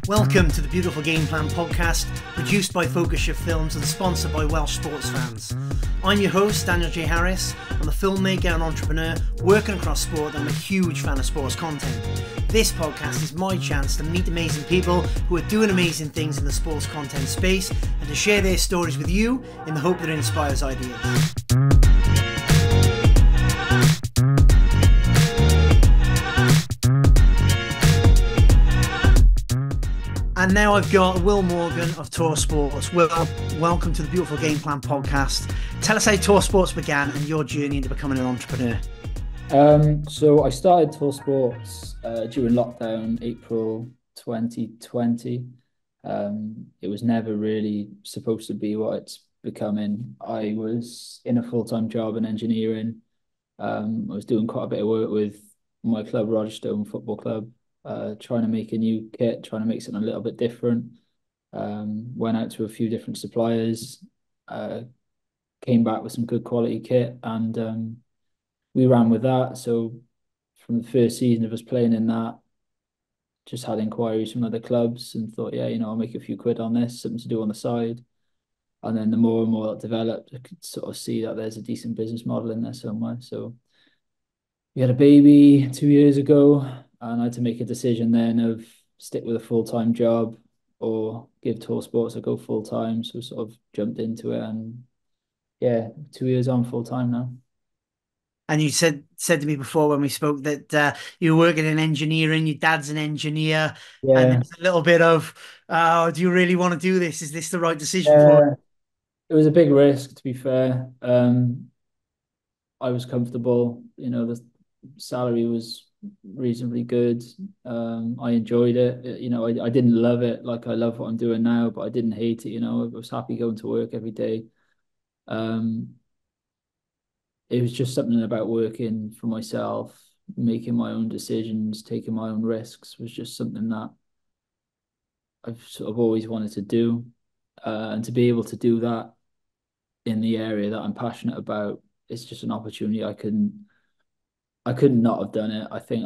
Welcome to the Beautiful Game Plan podcast, produced by Focus Shift Films and sponsored by Welsh sports fans. I'm your host, Daniel J. Harris. I'm a filmmaker and entrepreneur working across sport, and I'm a huge fan of sports content. This podcast is my chance to meet amazing people who are doing amazing things in the sports content space and to share their stories with you in the hope that it inspires ideas. And now I've got Will Morgan of Tor Sports. Will, welcome to the Beautiful Game Plan podcast. Tell us how Tor Sports began and your journey into becoming an entrepreneur. So I started Tor Sports during lockdown, April 2020. It was never really supposed to be what it's becoming. I was in a full-time job in engineering. I was doing quite a bit of work with my club, Rogerstone Football Club. Trying to make a new kit, trying to make something a little bit different. Went out to a few different suppliers, came back with some good quality kit, and we ran with that. So from the first season of us playing in that, just had inquiries from other clubs and thought, yeah, I'll make a few quid on this, something to do on the side. And then the more and more that developed, I could sort of see that there's a decent business model in there somewhere. So we had a baby 2 years ago, and I had to make a decision then of stick with a full-time job or give Tor Sports a go full-time. So sort of jumped into it, and yeah, 2 years on full-time now. And you said to me before when we spoke that you were working in engineering, your dad's an engineer, and Yeah, there's a little bit of, do you really want to do this? Is this the right decision for you? it was a big risk, to be fair. I was comfortable, the salary was reasonably good. I enjoyed it. I didn't love it like I love what I'm doing now, but I didn't hate it. I was happy going to work every day. It was just something about working for myself, making my own decisions, taking my own risks was just something that I've sort of always wanted to do. And to be able to do that in the area that I'm passionate about, it's just an opportunity I could not have done it. I think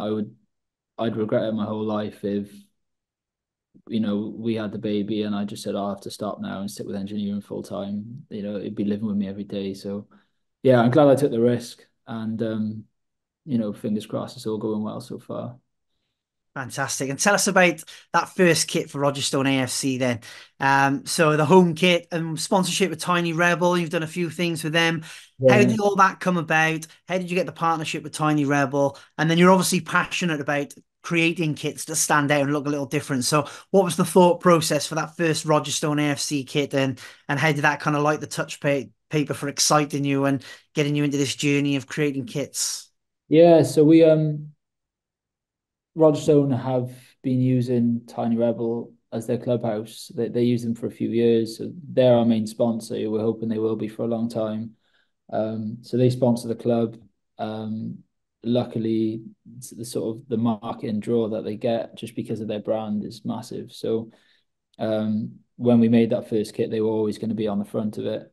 I'd regret it my whole life if, we had the baby and I just said, I'll have to stop now and stick with engineering full time. It'd be living with me every day. So yeah, I'm glad I took the risk, and fingers crossed it's all going well so far. Fantastic. And tell us about that first kit for Rogerstone AFC then. So the home kit and sponsorship with Tiny Rebel, you've done a few things with them. How Yeah. did all that come about? How did you get the partnership with Tiny Rebel? And then you're obviously passionate about creating kits that stand out and look a little different. So what was the thought process for that first Rogerstone AFC kit, and how did that kind of light the paper for exciting you and getting you into this journey of creating kits? Yeah, so we Rogerstone have been using Tiny Rebel as their clubhouse. They use them for a few years. So they're our main sponsor. We're hoping they will be for a long time. So they sponsor the club. Luckily, the sort of the marketing draw that they get just because of their brand is massive. So when we made that first kit, they were always going to be on the front of it.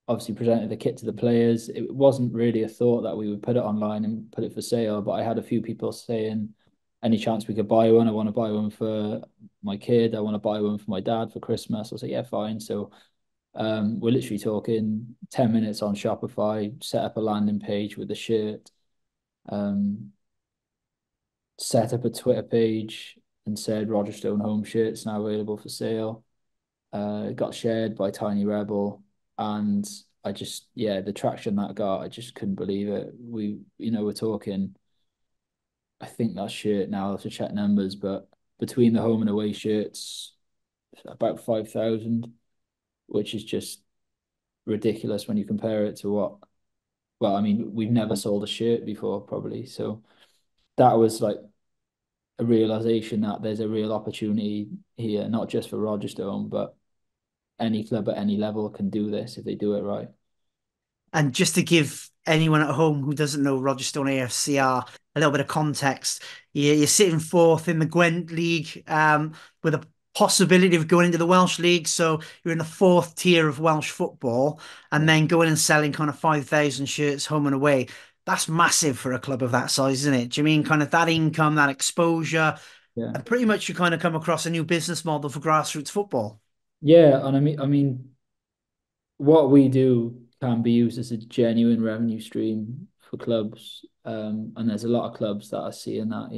Obviously presented the kit to the players. It wasn't really a thought that we would put it online and put it for sale, but I had a few people saying, any chance we could buy one? I want to buy one for my kid. I want to buy one for my dad for Christmas. I was like, yeah, fine. So we're literally talking 10 minutes on Shopify, set up a landing page with the shirt, set up a Twitter page and said Rogerstone home shirts now available for sale. It got shared by Tiny Rebel, and the traction that got, I just couldn't believe it. We're talking, I think that shirt now, I have to check numbers, but between the home and away shirts, about 5,000, which is just ridiculous when you compare it to we've never sold a shirt before probably. So that was like a realization that there's a real opportunity here, not just for Rogerstone, but any club at any level can do this if they do it right. And just to give anyone at home who doesn't know Rogerstone AFC are a little bit of context, you're sitting fourth in the Gwent League, with a possibility of going into the Welsh League. So you're in the fourth tier of Welsh football, and then going and selling kind of 5,000 shirts home and away. That's massive for a club of that size, isn't it? Do you mean kind of that income, that exposure? Yeah. and pretty much you kind of come across a new business model for grassroots football. Yeah, and I mean, what we do can be used as a genuine revenue stream for clubs. And there's a lot of clubs that are seeing that,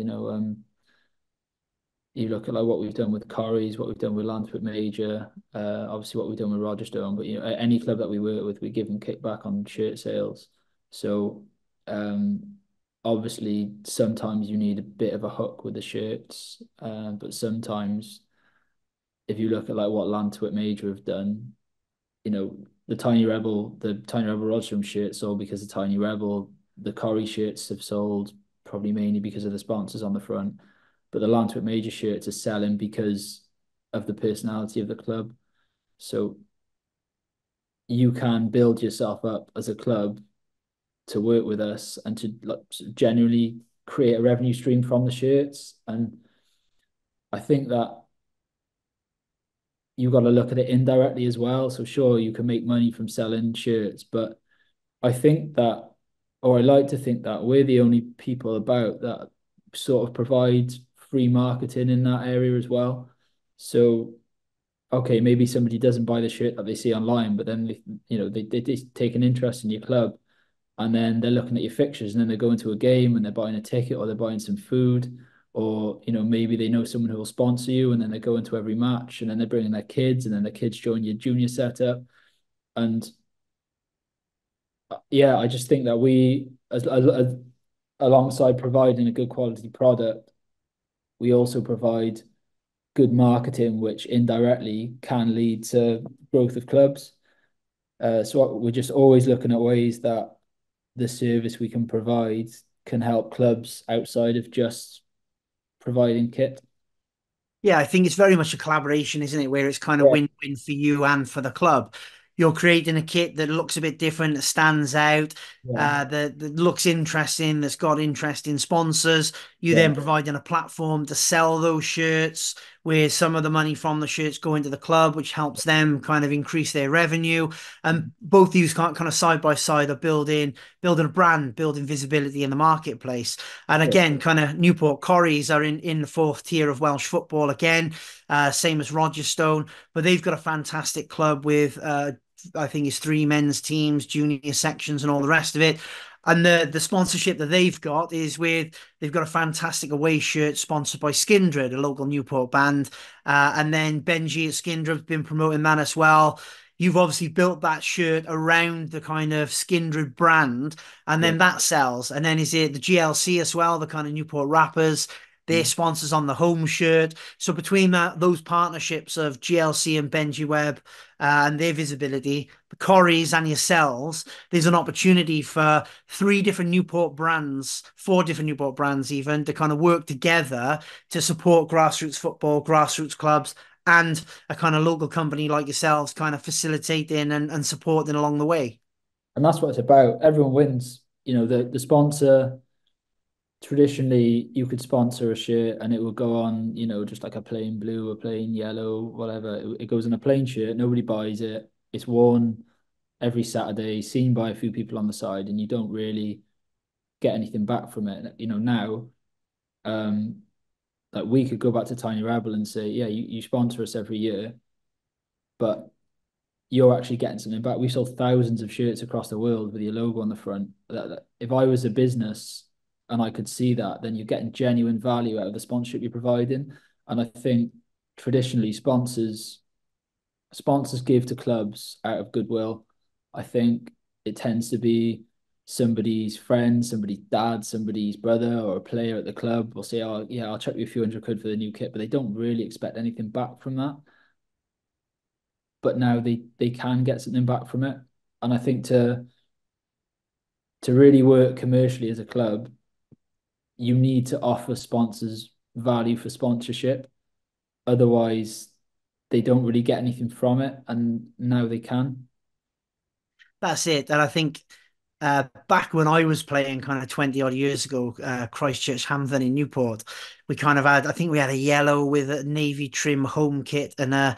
you look at like what we've done with Corries, what we've done with Lantford Major, obviously what we've done with Rogerstone, but any club that we work with, we give them kickback on shirt sales. So obviously sometimes you need a bit of a hook with the shirts, but sometimes if you look at like what Lantford Major have done, you know, the Tiny Rebel Rogerstone shirt sold because the Tiny Rebel, the Corrie shirts have sold probably mainly because of the sponsors on the front, but the Lantwick Major shirts are selling because of the personality of the club. So you can build yourself up as a club to work with us and to like, generally create a revenue stream from the shirts. And I think that you've got to look at it indirectly as well. So sure, you can make money from selling shirts, but I think that, or I like to think that we're the only people about that sort of provide free marketing in that area as well. So, okay, maybe somebody doesn't buy the shirt that they see online, but then they take an interest in your club, and then they're looking at your fixtures, and then they're going to a game and they're buying a ticket or they're buying some food, or maybe they know someone who will sponsor you, and then they go into every match, and then they're bringing their kids, and then the kids join your junior setup, and yeah, I just think that we, alongside providing a good quality product, we also provide good marketing, which indirectly can lead to growth of clubs. So we're just always looking at ways that the service we can provide can help clubs outside of just providing kit. Yeah, I think it's very much a collaboration, isn't it? Where it's kind of Yeah, win-win for you and for the club. You're creating a kit that looks a bit different, that stands out, yeah, that looks interesting, that's got interesting sponsors. You yeah, then providing a platform to sell those shirts, where some of the money from the shirts go into the club, which helps them kind of increase their revenue. And both of you kind of side by side are building a brand, building visibility in the marketplace. And yeah, again, kind of Newport Corries are in the fourth tier of Welsh football again, same as Rogerstone, but they've got a fantastic club with I think it's three men's teams, junior sections, and all the rest of it. And the sponsorship that they've got is they've got a fantastic away shirt sponsored by Skindred, a local Newport band. And then Benji at Skindred have been promoting that as well. You've obviously built that shirt around the kind of Skindred brand, and yeah. then that sells. And then is it the GLC as well, the kind of Newport rappers? Their Mm. sponsors on the home shirt. So between those partnerships of GLC and Benji Webb and their visibility, the Corries and yourselves, there's an opportunity for three different Newport brands, four different Newport brands even, to kind of work together to support grassroots football, grassroots clubs, and a kind of local company like yourselves kind of facilitating and supporting along the way. And that's what it's about. Everyone wins. The sponsor, traditionally you could sponsor a shirt and it would go on, just like a plain blue, a plain yellow, whatever. It goes on a plain shirt, nobody buys it. It's worn every Saturday, seen by a few people on the side, and you don't really get anything back from it. Now, um, like we could go back to Tiny Rebel and say, yeah, you sponsor us every year, but you're actually getting something back. We sold thousands of shirts across the world with your logo on the front. If I was a business and I could see that, then you're getting genuine value out of the sponsorship you're providing. And I think traditionally sponsors give to clubs out of goodwill. I think it tends to be somebody's friend, somebody's dad, somebody's brother, or a player at the club will say, "Oh, yeah, I'll chuck you a few £100 for the new kit," but they don't really expect anything back from that. But now they can get something back from it, and I think to really work commercially as a club, you need to offer sponsors value for sponsorship. Otherwise, they don't really get anything from it, and now they can. That's it. And I think back when I was playing kind of 20 odd years ago, Christchurch Hamden in Newport, we kind of I think we had a yellow with a navy trim home kit and a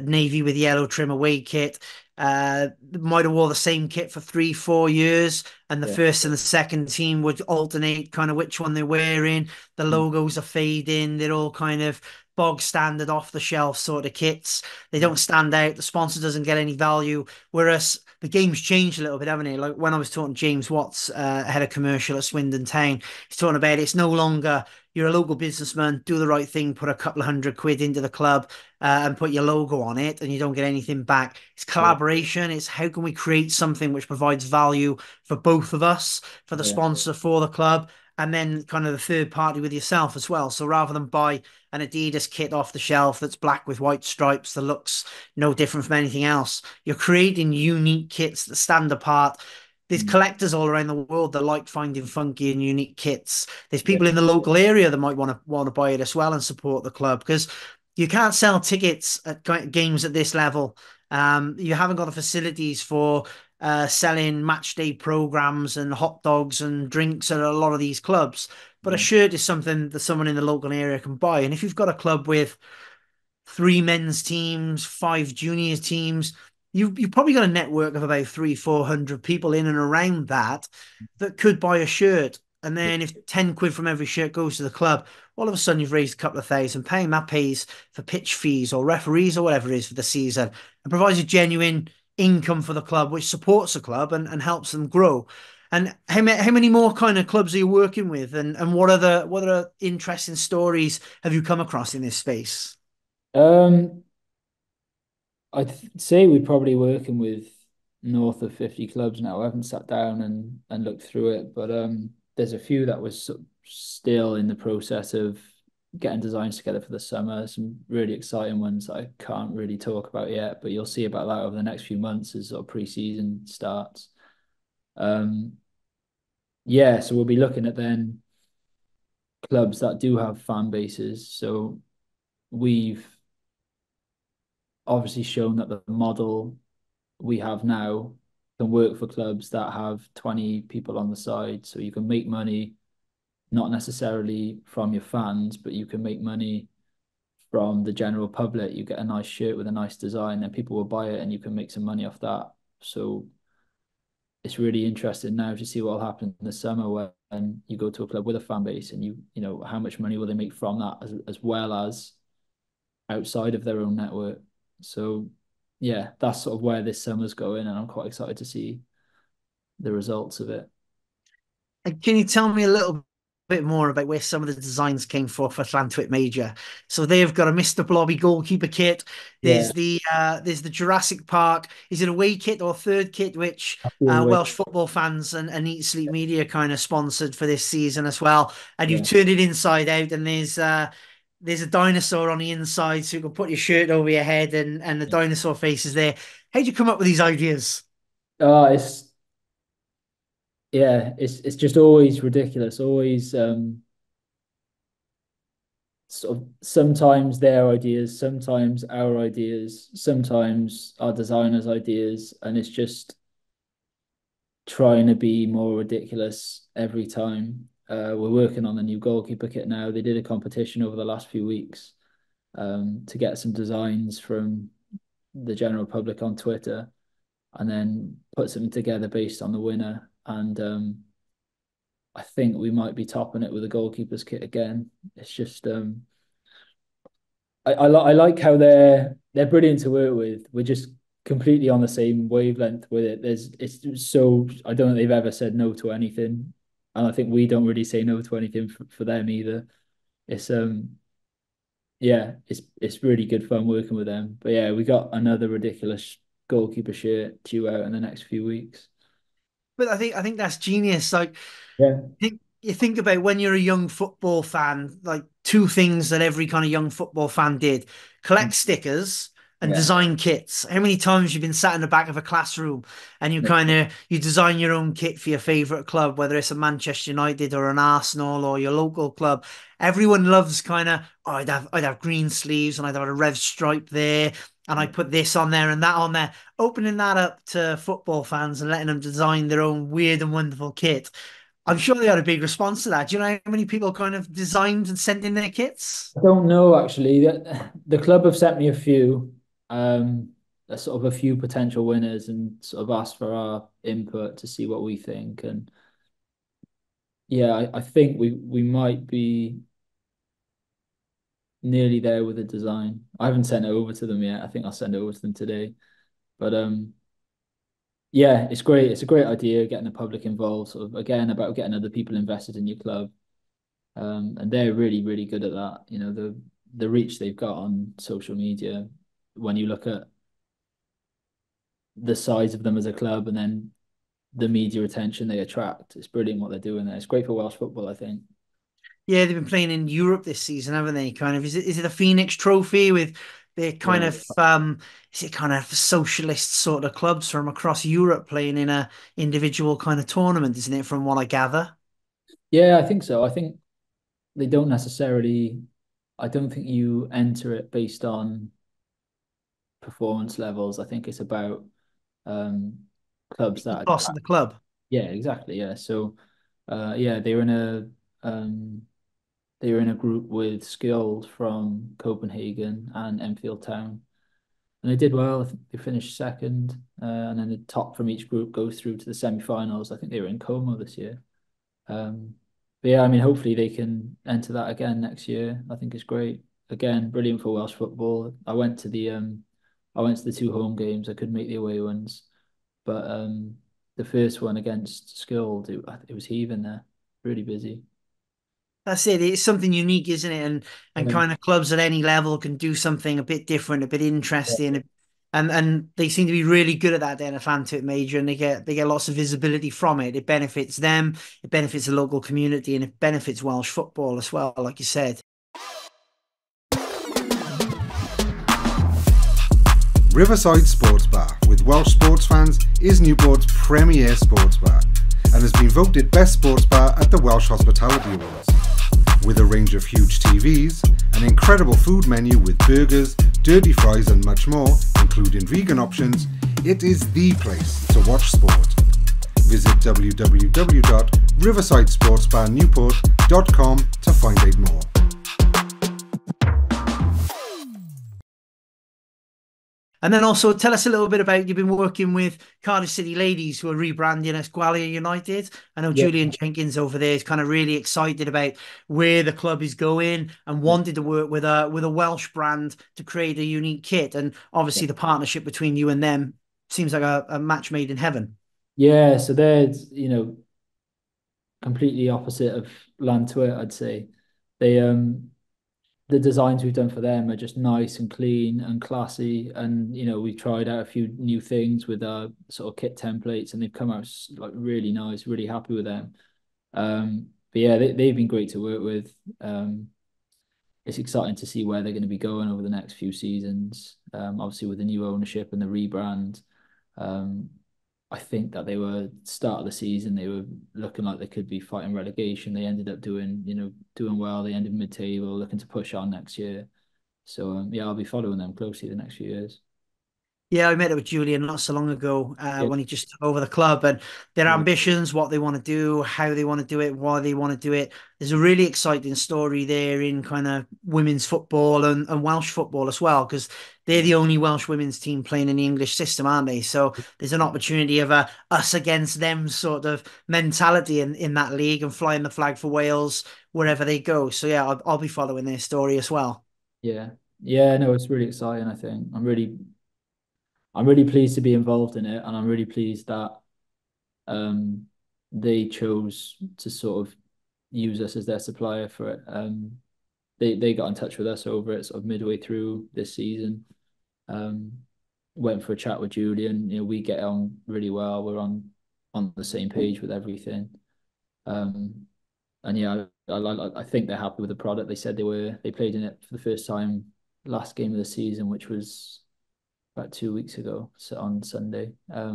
navy with yellow trim away kit. might have wore the same kit for 3, 4 years, and the Yeah. first and the second team would alternate kind of which one they're wearing. The Mm. logos are fading. They're all kind of bog standard, off the shelf sort of kits. They don't stand out. The sponsor doesn't get any value. Whereas the game's changed a little bit, haven't it? Like when I was talking to James Watts, head of commercial at Swindon Town, he's talking about it's no longer you're a local businessman, do the right thing, put a couple of £100 into the club, and put your logo on it, and you don't get anything back. It's Yeah. collaboration. It's how can we create something which provides value for both of us, for the Yeah. sponsor, for the club, and then kind of the third party with yourself as well. So rather than buy an Adidas kit off the shelf that's black with white stripes that looks no different from anything else, you're creating unique kits that stand apart. There's Mm. collectors all around the world that like finding funky and unique kits. There's Yeah. people in the local area that might want to buy it as well and support the club because you can't sell tickets at games at this level. You haven't got the facilities for selling match day programs and hot dogs and drinks at a lot of these clubs. But a Yeah. shirt is something that someone in the local area can buy. And if you've got a club with 3 men's teams, 5 junior teams, you've probably got a network of about 300, 400 people in and around that that could buy a shirt. And then if £10 from every shirt goes to the club, all of a sudden you've raised a couple of £1,000. That pays for pitch fees or referees or whatever it is for the season and provides a genuine income for the club, which supports the club and helps them grow. And how many more kind of clubs are you working with? And what other interesting stories have you come across in this space? Um, I'd say we're probably working with north of 50 clubs now. I haven't sat down and looked through it, but there's a few that was still in the process of getting designs together for the summer. Some really exciting ones that I can't really talk about yet, but you'll see about that over the next few months as sort of pre-season starts. Um, yeah, so we'll be looking at then clubs that do have fan bases. So we've obviously shown that the model we have now can work for clubs that have 20 people on the side. So you can make money not necessarily from your fans, but you can make money from the general public. You get a nice shirt with a nice design, and people will buy it, and you can make some money off that. So it's really interesting now to see what will happen in the summer when you go to a club with a fan base, and you know how much money will they make from that, as well as outside of their own network. So yeah, that's sort of where this summer's going, and I'm quite excited to see the results of it. And can you tell me a little bit more about where some of the designs came for Llantwit Major? So they've got a Mr. Blobby goalkeeper kit. Yeah, There's the Jurassic Park. Is it away kit or third kit, which I feel Welsh football fans and Eat Sleep Media kind of sponsored for this season as well? And you've yeah. turned it inside out, and there's a dinosaur on the inside, so you can put your shirt over your head, and the dinosaur face is there. How'd you come up with these ideas? It's yeah, it's just always ridiculous. Always sort of sometimes their ideas, sometimes our ideas, sometimes our designers' ideas, and it's just trying to be more ridiculous every time. We're working on the new goalkeeper kit now. They did a competition over the last few weeks to get some designs from the general public on Twitter, and then put something together based on the winner. And I think we might be topping it with a goalkeeper's kit again. It's just I like how they're brilliant to work with. We're just completely on the same wavelength with it. It's so I don't think they've ever said no to anything, and I think we don't really say no to anything for them either. It's yeah, it's really good fun working with them. But yeah, we got another ridiculous goalkeeper shirt due out in the next few weeks. But I think that's genius. Like Yeah. you think about when you're a young football fan, like two things that every kind of young football fan did: collect stickers and Yeah. design kits. How many times you've been sat in the back of a classroom and you design your own kit for your favorite club, whether it's a Manchester United or an Arsenal or your local club. Everyone loves kind of, oh, I'd have green sleeves and I'd have a red stripe there. And I put this on there and that on there, opening that up to football fans and letting them design their own weird and wonderful kit. I'm sure they had a big response to that. Do you know how many people kind of designed and sent in their kits? I don't know actually. The club have sent me a few. sort of a few potential winners and sort of asked for our input to see what we think. And yeah, I think we might be nearly there with the design. I haven't sent it over to them yet. I think I'll send it over to them today. But yeah, it's great. It's a great idea getting the public involved, sort of again about getting other people invested in your club. And they're really, really good at that. You know, the reach they've got on social media when you look at the size of them as a club and then the media attention they attract. It's brilliant what they're doing there. It's great for Welsh football, I think. Yeah, they've been playing in Europe this season, haven't they? Kind of, is it a Phoenix Trophy with the kind Yeah. of is it kind of socialist sort of clubs from across Europe playing in a individual kind of tournament, isn't it? From what I gather. Yeah, I think so. I think they don't necessarily, I don't think you enter it based on performance levels. I think it's about um, clubs that Boss of the club. yeah, exactly. Yeah. So yeah, um, they were in a group with Skjold from Copenhagen and Enfield Town. And they did well. I think they finished second. And then the top from each group goes through to the semi-finals. I think they were in Como this year. Um, but yeah, I mean, hopefully they can enter that again next year. I think it's great. Again, brilliant for Welsh football. I went to the two home games. I couldn't make the away ones, but the first one against Skjold, it was heaving there, really busy. That's it. It's something unique, isn't it? And Yeah. kind of clubs at any level can do something a bit different, a bit interesting, and they seem to be really good at that. Then Atlantic Major, and they get lots of visibility from it. It benefits them, it benefits the local community, and it benefits Welsh football as well, like you said. Riverside Sports Bar with Welsh sports fans is Newport's premier sports bar and has been voted best sports bar at the Welsh Hospitality Awards. With a range of huge TVs, an incredible food menu with burgers, dirty fries and much more, including vegan options, it is the place to watch sport. Visit www.riversidesportsbarnewport.com to find out more. And then also tell us a little bit about you've been working with Cardiff City Ladies who are rebranding as Gwalia United. I know Yeah. Julian Jenkins over there is kind of really excited about where the club is going and wanted to work with a Welsh brand to create a unique kit. And obviously the partnership between you and them seems like a match made in heaven. Yeah, so they're, completely opposite of Lantwit, I'd say. They the designs we've done for them are just nice and clean and classy. And we've tried out a few new things with our sort of kit templates, and they've come out like really nice, really happy with them. But yeah, they've been great to work with. It's exciting to see where they're going to be going over the next few seasons. Obviously with the new ownership and the rebrand. Um, I think that they were start of the season, they were looking like they could be fighting relegation. They ended up doing well. They ended mid-table, looking to push on next year. So yeah, I'll be following them closely the next few years. Yeah, I met up with Julian not so long ago Yeah, when he just took over the club and their yeah, ambitions, what they want to do, how they want to do it, why they want to do it. There's a really exciting story there in kind of women's football and Welsh football as well, because they're yeah, the only Welsh women's team playing in the English system, aren't they? So there's an opportunity of a us against them sort of mentality in that league and flying the flag for Wales wherever they go. So yeah, I'll be following their story as well. yeah, yeah. No, it's really exciting. I think I'm really pleased to be involved in it, and I'm really pleased that um, they chose to sort of use us as their supplier for it. They got in touch with us over it sort of midway through this season. Um, Went for a chat with Julian. We get on really well. We're on the same page with everything. Um, and yeah, I think they're happy with the product. They said they played in it for the first time last game of the season, which was about 2 weeks ago, so on Sunday. But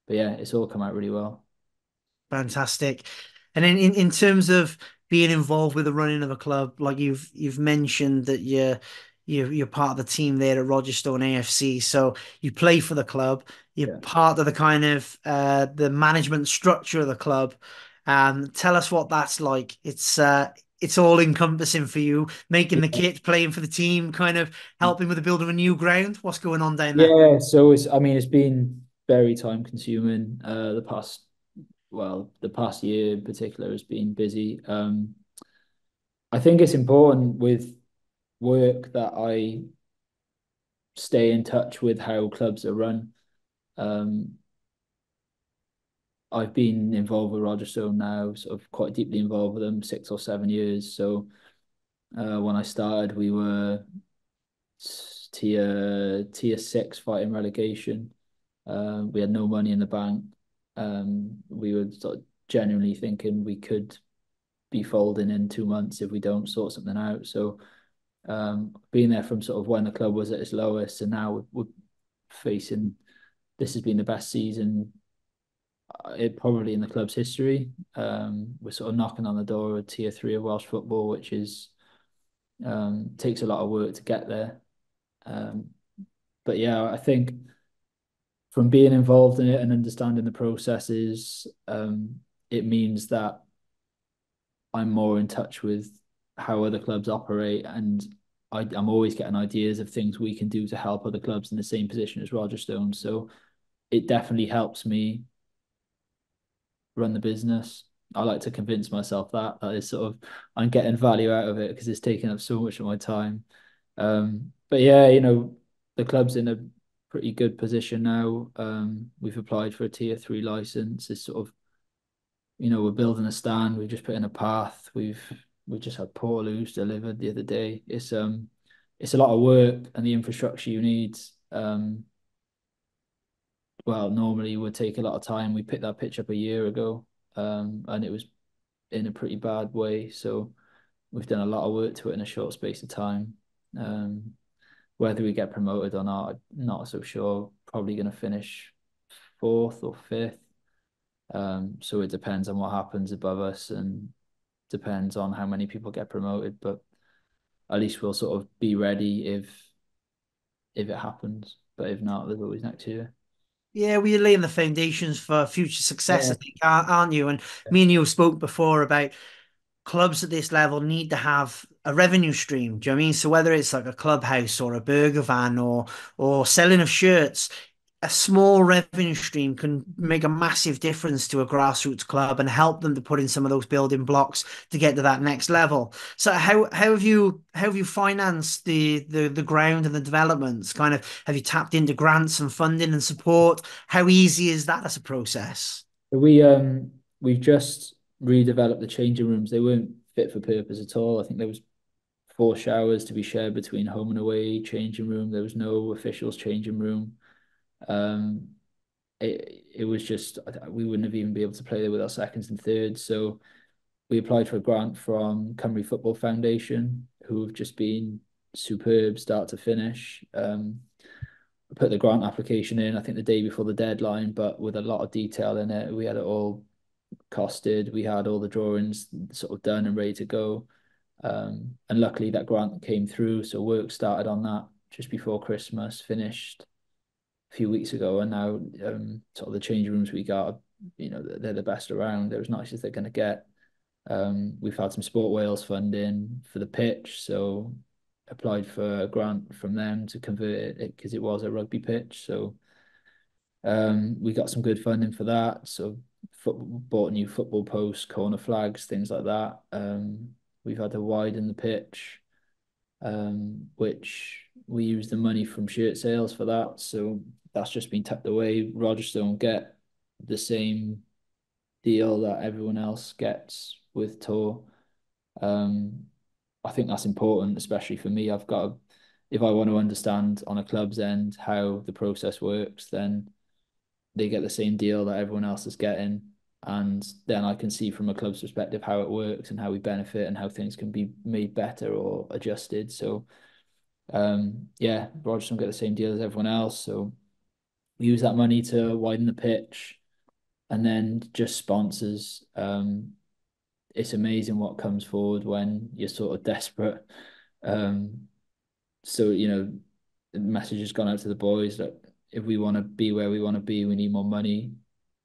yeah, it's all come out really well. Fantastic. And then in terms of being involved with the running of a club, like you've mentioned that you're part of the team there at Rogerstone AFC. So you play for the club, you're Yeah. part of the kind of the management structure of the club. Tell us what that's like. it's all encompassing for you, making the kit, playing for the team, kind of helping with the building of a new ground. What's going on down there? Yeah, so I mean, it's been very time consuming. The past year in particular has been busy. I think it's important with work that I stay in touch with how clubs are run. Um, I've been involved with Rogerstone now, sort of quite deeply involved with them, 6 or 7 years. So when I started, we were tier 6 fighting relegation. We had no money in the bank. We were sort of genuinely thinking we could be folding in 2 months if we don't sort something out. So being there from sort of when the club was at its lowest, and now we're facing, this has been the best season it probably in the club's history. We're sort of knocking on the door of tier 3 of Welsh football, which is takes a lot of work to get there. But yeah, I think from being involved in it and understanding the processes, it means that I'm more in touch with how other clubs operate, and I'm always getting ideas of things we can do to help other clubs in the same position as Rogerstone. So it definitely helps me run the business. I like to convince myself that is sort of I'm getting value out of it because it's taking up so much of my time. But yeah, the club's in a pretty good position now. We've applied for a tier 3 license. It's sort of, we're building a stand. We've just put in a path. We've just had portaloos delivered the other day. It's a lot of work, and the infrastructure you need normally would take a lot of time. We picked that pitch up a year ago, and it was in a pretty bad way. So we've done a lot of work to it in a short space of time. Whether we get promoted or not, I'm not so sure. Probably going to finish 4th or 5th. So it depends on what happens above us, and depends on how many people get promoted. But at least we'll sort of be ready if it happens. But if not, there's always next year. Yeah, well, you're laying the foundations for future success, I Yeah. think, aren't you? And me and you spoke before about clubs at this level need to have a revenue stream. Do you know what I mean? So whether it's like a clubhouse or a burger van or selling of shirts, a small revenue stream can make a massive difference to a grassroots club and help them to put in some of those building blocks to get to that next level. So how have you financed the ground and the developments? Kind of have you tapped into grants and funding and support? How easy is that as a process? We've just redeveloped the changing rooms. They weren't fit for purpose at all. I think there was 4 showers to be shared between home and away changing room. There was no officials changing room. Um, it was just we wouldn't have even been able to play there with our seconds and thirds. So we applied for a grant from Cymru Football Foundation, who have just been superb start to finish. Put the grant application in, I think the day before the deadline, but with a lot of detail in it. We had it all costed. We had all the drawings sort of done and ready to go. And luckily that grant came through. So work started on that just before Christmas, finished a few weeks ago. And now sort of the changing rooms we got, they're the best around. They're as nice as they're going to get. We've had some Sport Wales funding for the pitch. So applied for a grant from them to convert it because it was a rugby pitch. So we got some good funding for that. So bought new football posts, corner flags, things like that. We've had to widen the pitch, which we use the money from shirt sales for that. So that's just been tucked away. Rogerstone get the same deal that everyone else gets with Tor. I think that's important, especially for me. If I want to understand on a club's end how the process works, then they get the same deal that everyone else is getting. And then I can see from a club's perspective how it works and how we benefit and how things can be made better or adjusted. So, yeah, Rogerstone get the same deal as everyone else. So we use that money to widen the pitch, and then just sponsors. It's amazing what comes forward when you're sort of desperate. So, the message has gone out to the boys that if we want to be where we want to be, we need more money.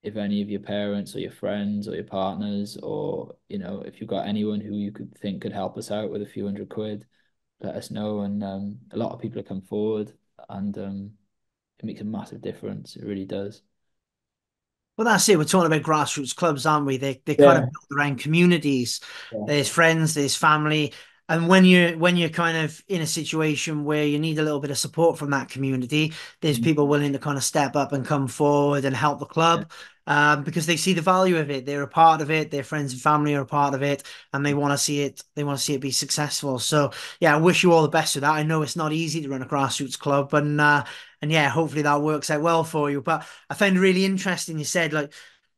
if any of your parents or your friends or your partners, or if you've got anyone who you could think could help us out with a few £100, let us know. And a lot of people have come forward, and it makes a massive difference. It really does. Well, that's it. We're talking about grassroots clubs, aren't we? They kind of Yeah, build around communities. yeah, There's friends, there's family, and when you're kind of in a situation where you need a little bit of support from that community, there's people willing to kind of step up and come forward and help the yeah, club, because they see the value of it. They're a part of it. Their friends and family are a part of it, and they want to see it. They want to see it be successful. So yeah, I wish you all the best with that. I know it's not easy to run a grassroots club, and yeah, hopefully that works out well for you. But I found it really interesting. You said like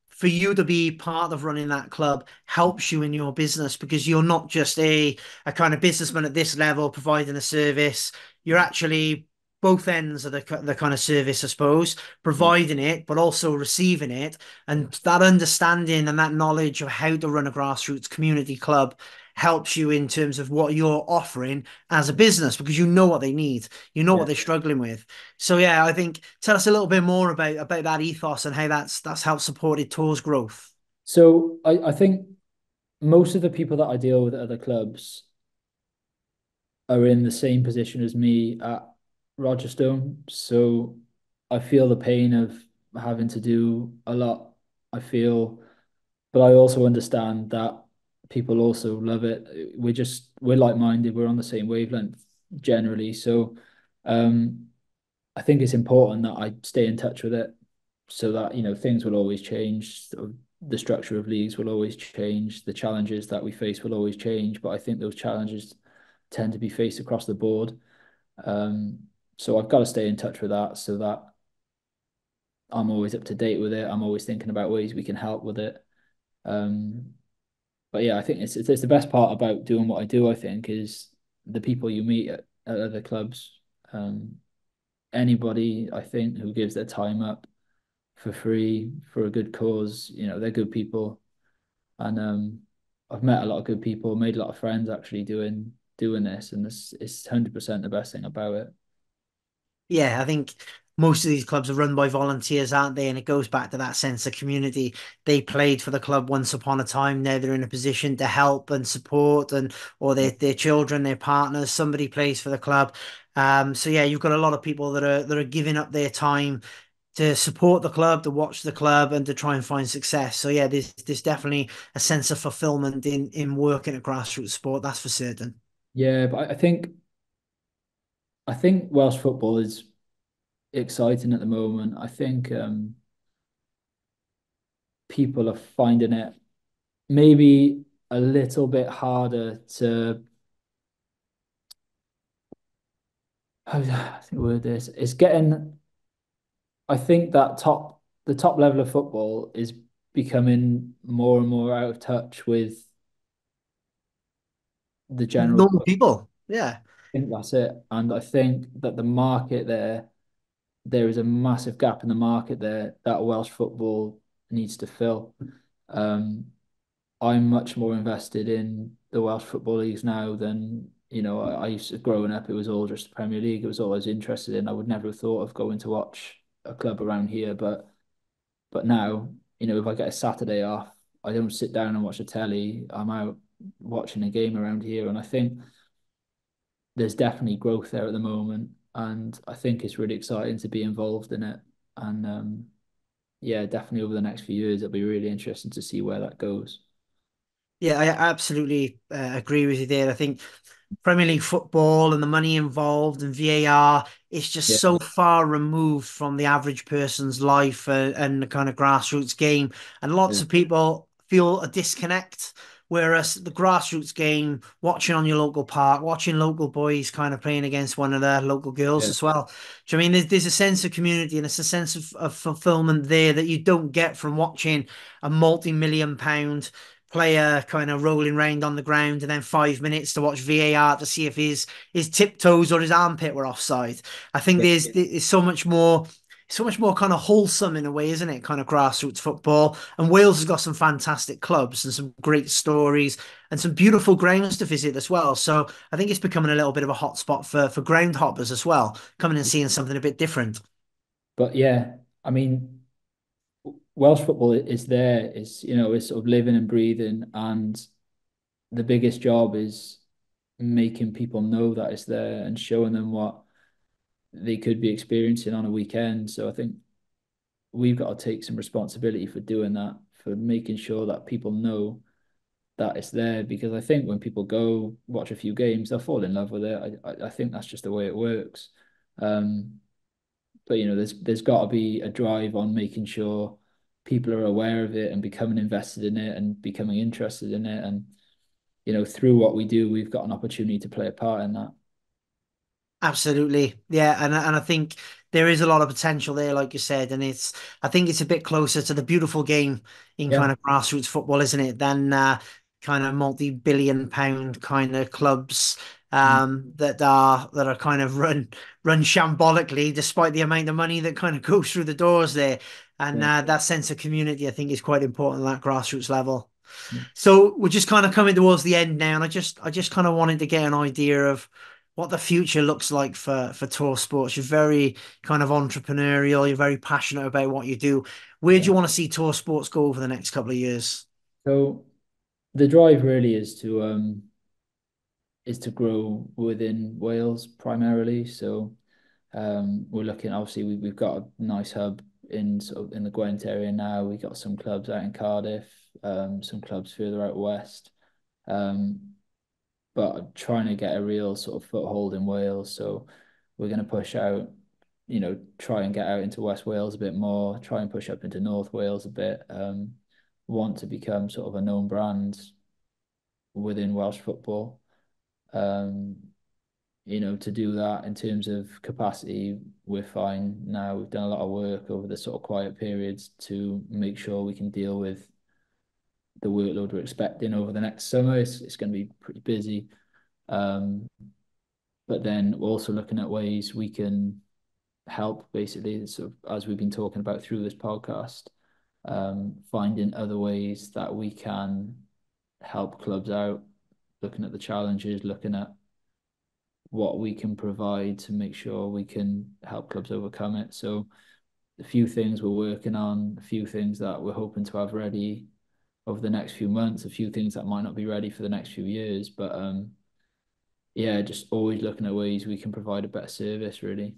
for you to be part of running that club helps you in your business because you're not just a kind of businessman at this level providing a service. You're actually both ends of the kind of service, I suppose, yeah, providing it, but also receiving it. And that understanding and that knowledge of how to run a grassroots community club helps you in terms of what you're offering as a business because you know what they need, you know what yeah. they're struggling with. So yeah, I think tell us a little bit more about that ethos and how that's helped supported Tor's growth. So I think most of the people that I deal with at other clubs are in the same position as me at Rogerstone. So I feel the pain of having to do a lot. I feel, but I also understand that people also love it. We're like-minded. We're on the same wavelength generally. So um, I think it's important that I stay in touch with it so that, things will always change. The structure of leagues will always change. The challenges that we face will always change. But I think those challenges tend to be faced across the board. Um, so I've got to stay in touch with that so that I'm always up to date with it. I'm always thinking about ways we can help with it. Um, but yeah, I think it's the best part about doing what I do, I think, is the people you meet at other clubs. Anybody, I think, who gives their time up for free for a good cause, they're good people. And I've met a lot of good people, made a lot of friends actually doing this, and it's 100% the best thing about it. Yeah, I think most of these clubs are run by volunteers, aren't they? And it goes back to that sense of community. They played for the club once upon a time. Now they're in a position to help and support and or Yeah, their children, their partners, somebody plays for the club. So yeah, you've got a lot of people that are giving up their time to support the club, to watch the club, and to try and find success. So yeah, there's definitely a sense of fulfillment in working at grassroots sport. That's for certain. yeah, but I think Welsh football is exciting at the moment. I think people are finding it maybe a little bit harder to how do I think the word is it's getting I think that the top level of football is becoming more and more out of touch with the general Normal public. people. Yeah. I think that's it. And I think that the market there is a massive gap in the market there that Welsh football needs to fill. Um, I'm much more invested in the Welsh football leagues now than I used to growing up. It was all just the Premier League. It was all I was interested in. I would never have thought of going to watch a club around here, but now if I get a Saturday off, I don't sit down and watch the telly. I'm out watching a game around here, and I think there's definitely growth there at the moment, and I think it's really exciting to be involved in it. And yeah, definitely over the next few years, it'll be really interesting to see where that goes. Yeah, I absolutely agree with you there. I think Premier League football and the money involved and VAR, it's just Yeah, so far removed from the average person's life and the kind of grassroots game. And lots yeah, of people feel a disconnect. Whereas the grassroots game, watching on your local park, watching local boys kind of playing against one of their local girls yeah, as well. Do you know what I mean? There's a sense of community and it's a sense of fulfillment there that you don't get from watching a multi-million pound player kind of rolling around on the ground and then 5 minutes to watch VAR to see if his tiptoes or his armpit were offside. I think yeah, there's so much more kind of wholesome in a way, isn't it? Kind of grassroots football. And Wales has got some fantastic clubs and some great stories and some beautiful grounds to visit as well. So I think it's becoming a little bit of a hotspot for ground hoppers as well, coming and seeing something a bit different. but yeah, I mean, Welsh football is there, is, is sort of living and breathing, and the biggest job is making people know that it's there and showing them what they could be experiencing on a weekend. So I think we've got to take some responsibility for doing that, for making sure that people know that it's there, because I think when people go watch a few games, they'll fall in love with it. I think that's just the way it works. But there's got to be a drive on making sure people are aware of it and becoming invested in it and becoming interested in it. And through what we do, we've got an opportunity to play a part in that. Absolutely. Yeah. And I think there is a lot of potential there, like you said. And I think it's a bit closer to the beautiful game in Yeah. kind of grassroots football, isn't it? Than kind of multi-billion pound kind of clubs that are kind of run shambolically, despite the amount of money that kind of goes through the doors there. And Yeah. that sense of community, I think, is quite important at that grassroots level. Yeah. So we're just kind of coming towards the end now, and I just kind of wanted to get an idea of what the future looks like for Tor Sports. You're very kind of entrepreneurial. You're very passionate about what you do. Where do Yeah. you want to see Tor Sports go over the next couple of years? So the drive really is to grow within Wales primarily. So we're looking, obviously we've got a nice hub in sort of in the Gwent area now. We've got some clubs out in Cardiff, some clubs further out west. But trying to get a real sort of foothold in Wales. So we're going to push out, try and get out into West Wales a bit more, try and push up into North Wales a bit. Want to become sort of a known brand within Welsh football. To do that in terms of capacity, we're fine now. We've done a lot of work over the sort of quiet periods to make sure we can deal with the workload we're expecting over the next summer. It's going to be pretty busy. But then we're also looking at ways we can help, basically, sort of, as we've been talking about through this podcast, finding other ways that we can help clubs out, looking at the challenges, looking at what we can provide to make sure we can help clubs overcome it. So a few things we're working on, a few things that we're hoping to have ready over the next few months, a few things that might not be ready for the next few years. But just always looking at ways we can provide a better service, really.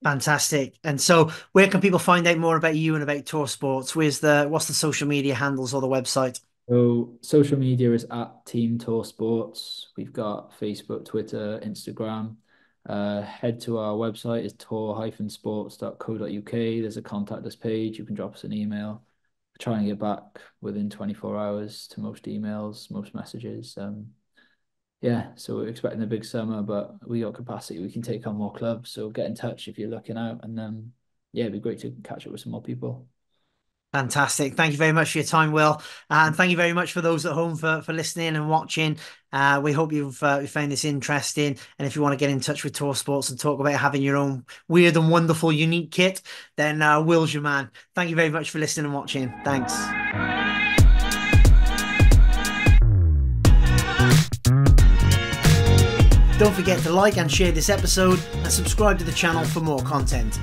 Fantastic. And so where can people find out more about you and about Tor Sports? What's the social media handles or the website? So social media is at Team Tor Sports. We've got Facebook, Twitter, Instagram. Head to our website, is tor-sports.co.uk. There's a contact us page. You can drop us an email. Try and get back within 24 hours to most emails, most messages. So we're expecting a big summer, but we got capacity. We can take on more clubs. So get in touch if you're looking out. And it'd be great to catch up with some more people. Fantastic. Thank you very much for your time, Will. And thank you very much for those at home for listening and watching. We hope you've found this interesting. And if you want to get in touch with Tor Sports and talk about having your own weird and wonderful, unique kit, then Will's your man. Thank you very much for listening and watching. Thanks. Don't forget to like and share this episode and subscribe to the channel for more content.